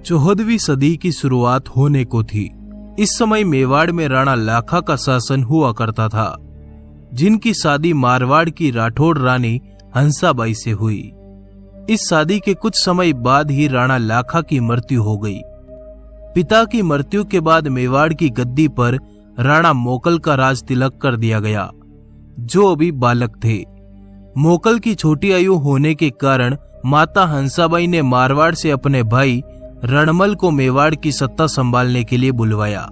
14वीं सदी की शुरुआत होने को थी। इस समय मेवाड़ में राणा लाखा का शासन हुआ करता था, जिनकी शादी मारवाड़ की राठौड़ रानी हंसाबाई से हुई। इस शादी के कुछ समय बाद ही राणा लाखा की मृत्यु हो गई। पिता की मृत्यु के बाद मेवाड़ की गद्दी पर राणा मोकल का राज तिलक कर दिया गया, जो अभी बालक थे। मोकल की छोटी आयु होने के कारण माता हंसाबाई ने मारवाड़ से अपने भाई रणमल को मेवाड़ की सत्ता संभालने के लिए बुलवाया।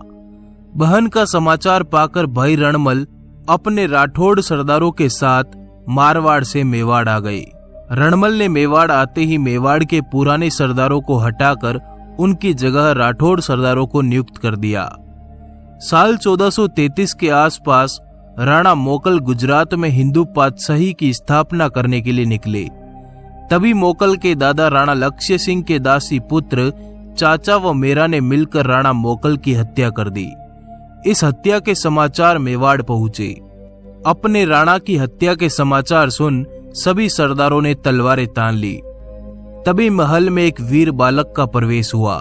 बहन का समाचार पाकर भाई रणमल अपने राठौड़ सरदारों के साथ मारवाड़ से मेवाड़ आ गए। रणमल ने मेवाड़ आते ही मेवाड़ के पुराने सरदारों को हटाकर उनकी जगह राठौड़ सरदारों को नियुक्त कर दिया। साल 1433 के आसपास राणा मोकल गुजरात में हिंदू पातशाही की स्थापना करने के लिए निकले। तभी मोकल के दादा राणा लक्ष्य सिंह के दासी पुत्र चाचा व मेरा ने मिलकर राणा मोकल की हत्या कर दी। इस हत्या के समाचार मेवाड़ पहुंचे। अपने राणा की हत्या के समाचार सुन सभी सरदारों ने तलवारें तान ली। तभी महल में एक वीर बालक का प्रवेश हुआ।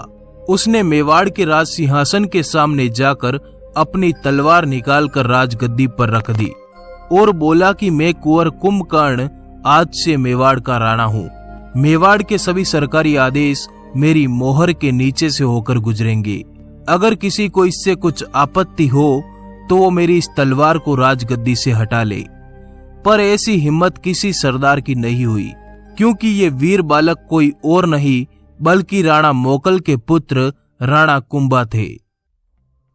उसने मेवाड़ के राज सिंहासन के सामने जाकर अपनी तलवार निकालकर राजगद्दी पर रख दी और बोला कि मैं कुंवर कुंभकर्ण आज से मेवाड़ का राणा हूँ। मेवाड़ के सभी सरकारी आदेश मेरी मोहर के नीचे से होकर गुजरेंगे। अगर किसी को इससे कुछ आपत्ति हो तो वो मेरी इस तलवार को राजगद्दी से हटा ले। पर ऐसी हिम्मत किसी सरदार की नहीं हुई, क्योंकि ये वीर बालक कोई और नहीं बल्कि राणा मोकल के पुत्र राणा कुंभा थे।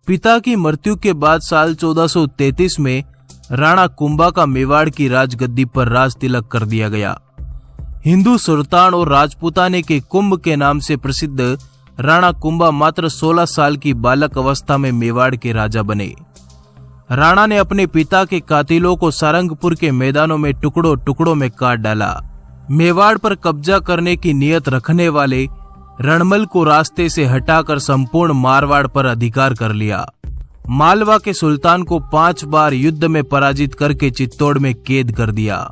पिता की मृत्यु के बाद साल 1433 में राणा कुंभा का मेवाड़ की राजगद्दी पर राज तिलक कर दिया गया। हिंदू सुल्तान और राजपूताने के कुंभ के नाम से प्रसिद्ध राणा कुंभा मात्र 16 साल की बालक अवस्था में मेवाड़ के राजा बने। राणा ने अपने पिता के कातिलों को सारंगपुर के मैदानों में टुकड़ों टुकड़ों में काट डाला। मेवाड़ पर कब्जा करने की नियत रखने वाले रणमल को रास्ते से हटाकर संपूर्ण मारवाड़ पर अधिकार कर लिया। मालवा के सुल्तान को 5 बार युद्ध में पराजित करके चित्तौड़ में कैद कर दिया।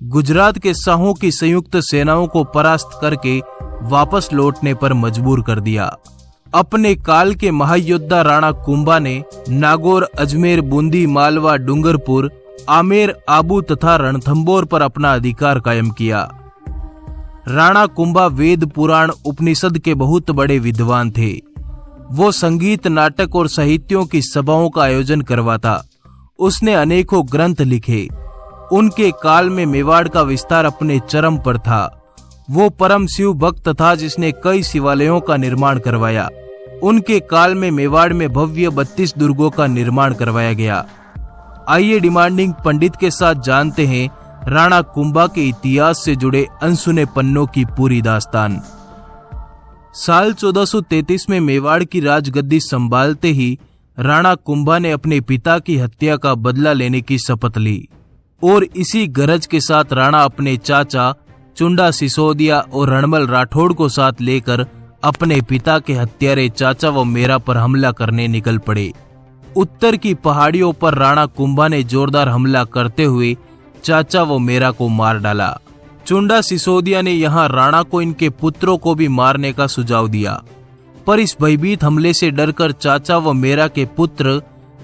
गुजरात के शाहों की संयुक्त सेनाओं को परास्त करके वापस लौटने पर मजबूर कर दिया। अपने काल के महायोद्धा राणा कुंभा ने नागौर, अजमेर, बूंदी, मालवा, डूंगरपुर, आमेर, आबू तथा रणथंबोर पर अपना अधिकार कायम किया। राणा कुंभा वेद, पुराण, उपनिषद के बहुत बड़े विद्वान थे। वो संगीत, नाटक और साहित्यों की सभाओं का आयोजन करवाता। उसने अनेकों ग्रंथ लिखे। उनके काल में मेवाड़ का विस्तार अपने चरम पर था। वो परम शिव भक्त था जिसने कई शिवालयों का निर्माण करवाया। उनके काल में मेवाड़ में भव्य 32 दुर्गों का निर्माण करवाया गया। आइए डिमांडिंग पंडित के साथ जानते हैं राणा कुंभा के इतिहास से जुड़े अनसुने पन्नों की पूरी दास्तान। साल 1433 में मेवाड़ की राजगद्दी संभालते ही राणा कुंभा ने अपने पिता की हत्या का बदला लेने की शपथ ली और इसी गरज के साथ राणा अपने चाचा चुंडा सिसोदिया और रणमल राठौड़ को साथ लेकर अपने पिता के हत्यारे चाचा व मेरा पर हमला करने निकल पड़े। उत्तर की पहाड़ियों पर राणा कुंभा ने जोरदार हमला करते हुए चाचा व मेरा को मार डाला। चुंडा सिसोदिया ने यहाँ राणा को इनके पुत्रों को भी मारने का सुझाव दिया, पर इस भयभीत हमले से डरकर चाचा व मेरा के पुत्र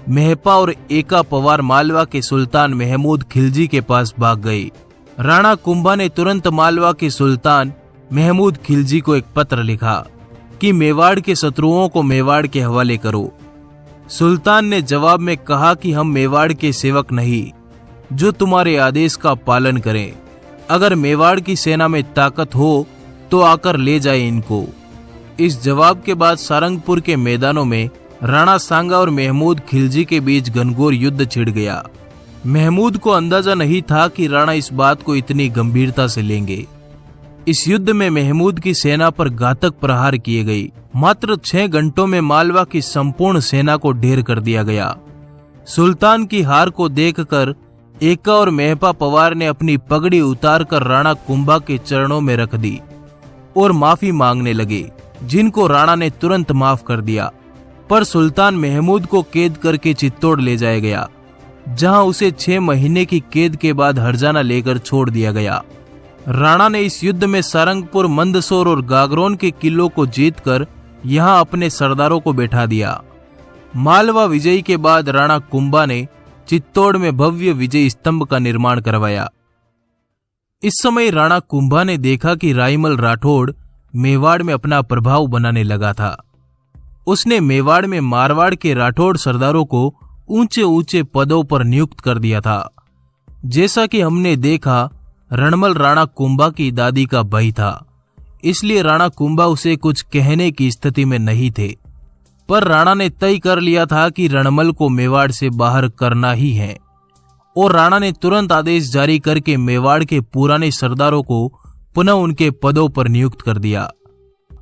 मेहपा और एका पवार मालवा के सुल्तान महमूद खिलजी के पास भाग गए। राणा कुंभा ने तुरंत मालवा के सुल्तान महमूद खिलजी को एक पत्र लिखा कि मेवाड़ के शत्रुओं को मेवाड़ के हवाले करो। सुल्तान ने जवाब में कहा कि हम मेवाड़ के सेवक नहीं जो तुम्हारे आदेश का पालन करें। अगर मेवाड़ की सेना में ताकत हो तो आकर ले जाए इनको। इस जवाब के बाद सारंगपुर के मैदानों में राणा सांगा और महमूद खिलजी के बीच घनघोर युद्ध छिड़ गया। महमूद को अंदाजा नहीं था कि राणा इस बात को इतनी गंभीरता से लेंगे। इस युद्ध में महमूद की सेना पर घातक प्रहार किए गए। मात्र 6 घंटों में मालवा की संपूर्ण सेना को ढेर कर दिया गया। सुल्तान की हार को देखकर एका और मेहपा पवार ने अपनी पगड़ी उतारकर राणा कुंभा के चरणों में रख दी और माफी मांगने लगे, जिनको राणा ने तुरंत माफ कर दिया। पर सुल्तान महमूद को कैद करके चित्तौड़ ले जाया गया, जहां उसे 6 महीने की कैद के बाद हरजाना लेकर छोड़ दिया गया। राणा ने इस युद्ध में सारंगपुर, मंदसौर और गागरोन के किलों को जीतकर यहाँ अपने सरदारों को बैठा दिया। मालवा विजय के बाद राणा कुंभा ने चित्तौड़ में भव्य विजय स्तंभ का निर्माण करवाया। इस समय राणा कुंभा ने देखा कि राईमल राठौड़ मेवाड़ में अपना प्रभाव बनाने लगा था। उसने मेवाड़ में मारवाड़ के राठौड़ सरदारों को ऊंचे ऊंचे पदों पर नियुक्त कर दिया था। जैसा कि हमने देखा, रणमल राणा कुंभा की दादी का भाई था, इसलिए राणा कुंभा उसे कुछ कहने की स्थिति में नहीं थे। पर राणा ने तय कर लिया था कि रणमल को मेवाड़ से बाहर करना ही है, और राणा ने तुरंत आदेश जारी करके मेवाड़ के पुराने सरदारों को पुनः उनके पदों पर नियुक्त कर दिया।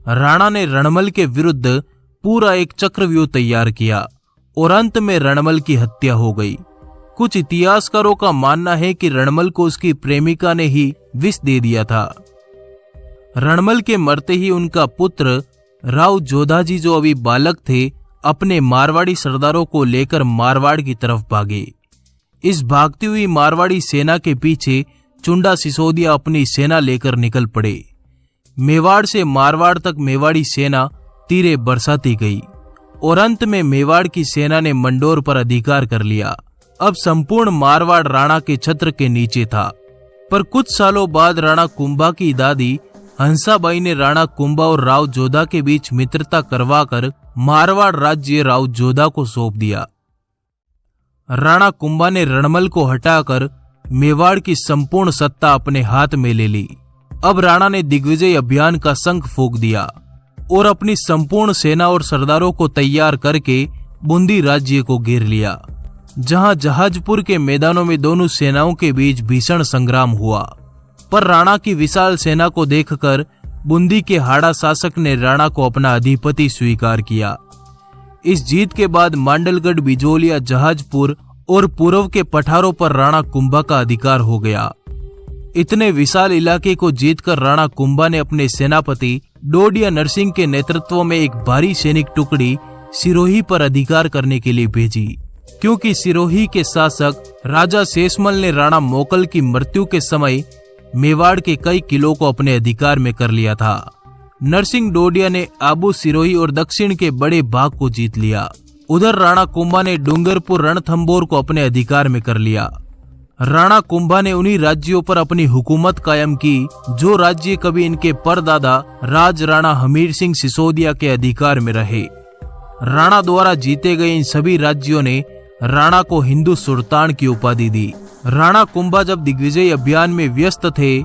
राणा ने रणमल के विरुद्ध पूरा एक चक्रव्यूह तैयार किया और अंत में रणमल की हत्या हो गई। कुछ इतिहासकारों का मानना है कि रणमल को उसकी प्रेमिका ने ही विष दे दिया था। रणमल के मरते ही उनका पुत्र राव जोधाजी, जो अभी बालक थे, अपने मारवाड़ी सरदारों को लेकर मारवाड़ की तरफ भागे। इस भागती हुई मारवाड़ी सेना के पीछे चुंडा सिसोदिया अपनी सेना लेकर निकल पड़े। मेवाड़ से मारवाड़ तक मेवाड़ी सेना तीरे बरसाती गई और अंत में मेवाड़ की सेना ने मंडोर पर अधिकार कर लिया। अब संपूर्ण मारवाड़ राणा के छत्र के नीचे था। पर कुछ सालों बाद राणा कुंभा की दादी हंसाबाई ने राणा कुंभा और राव जोधा के बीच मित्रता करवाकर मारवाड़ राज्य राव जोधा को सौंप दिया। राणा कुंभा ने रणमल को हटाकर मेवाड़ की संपूर्ण सत्ता अपने हाथ में ले ली। अब राणा ने दिग्विजय अभियान का शंख फूंक दिया और अपनी संपूर्ण सेना और सरदारों को तैयार करके बूंदी राज्य को घेर लिया, जहां जहाजपुर के मैदानों में दोनों सेनाओं के बीच भीषण संग्राम हुआ। पर राणा की विशाल सेना को देखकर बूंदी के हाड़ा शासक ने राणा को अपना अधिपति स्वीकार किया। इस जीत के बाद मांडलगढ़, बिजोलिया, जहाजपुर और पूर्व के पठारों पर राणा कुंभा का अधिकार हो गया। इतने विशाल इलाके को जीतकर राणा कुंभा ने अपने सेनापति डोडिया नरसिंह के नेतृत्व में एक भारी सैनिक टुकड़ी सिरोही पर अधिकार करने के लिए भेजी, क्योंकि सिरोही के शासक राजा शेषमल ने राणा मोकल की मृत्यु के समय मेवाड़ के कई किलों को अपने अधिकार में कर लिया था। नरसिंह डोडिया ने आबू, सिरोही और दक्षिण के बड़े भाग को जीत लिया। उधर राणा कुंभा ने डूंगरपुर, रणथंभौर को अपने अधिकार में कर लिया। राणा कुंभा ने उन्हीं राज्यों पर अपनी हुकूमत कायम की जो राज्य कभी इनके परदादा राज राणा हमीर सिंह सिसोदिया के अधिकार में रहे। राणा द्वारा जीते गए इन सभी राज्यों ने राणा को हिंदू सुल्तान की उपाधि दी। राणा कुंभा जब दिग्विजय अभियान में व्यस्त थे,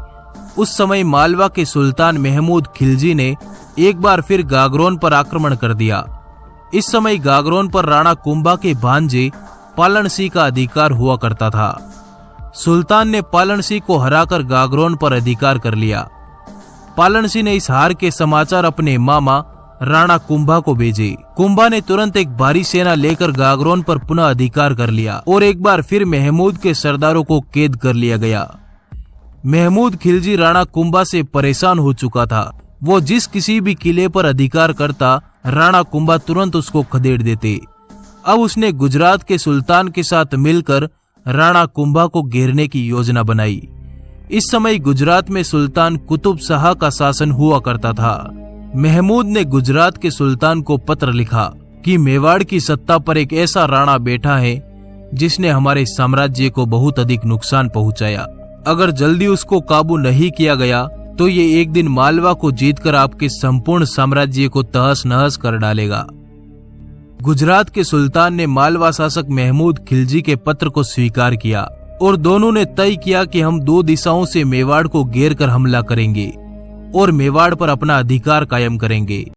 उस समय मालवा के सुल्तान महमूद खिलजी ने एक बार फिर गागरोन पर आक्रमण कर दिया। इस समय गागरोन पर राणा कुंभा के भांजे पालन सिंह का अधिकार हुआ करता था। सुल्तान ने पालन सिंह को हराकर गागरोन पर अधिकार कर लिया। पालन सिंह ने इस हार के समाचार अपने मामा राणा कुंभा को भेजे। कुंभा ने तुरंत एक भारी सेना लेकर गागरोन पर पुनः अधिकार कर लिया और एक बार फिर महमूद के सरदारों को कैद कर लिया गया। महमूद खिलजी राणा कुंभा से परेशान हो चुका था। वो जिस किसी भी किले पर अधिकार करता, राणा कुंभा तुरंत उसको खदेड़ देते। अब उसने गुजरात के सुल्तान के साथ मिलकर राणा कुंभा को घेरने की योजना बनाई। इस समय गुजरात में सुल्तान कुतुब शाह का शासन हुआ करता था। महमूद ने गुजरात के सुल्तान को पत्र लिखा कि मेवाड़ की सत्ता पर एक ऐसा राणा बैठा है जिसने हमारे साम्राज्य को बहुत अधिक नुकसान पहुंचाया। अगर जल्दी उसको काबू नहीं किया गया तो ये एक दिन मालवा को जीतकर आपके संपूर्ण साम्राज्य को तहस नहस कर डालेगा। गुजरात के सुल्तान ने मालवा शासक महमूद खिलजी के पत्र को स्वीकार किया और दोनों ने तय किया कि हम दो दिशाओं से मेवाड़ को घेर कर हमला करेंगे और मेवाड़ पर अपना अधिकार कायम करेंगे।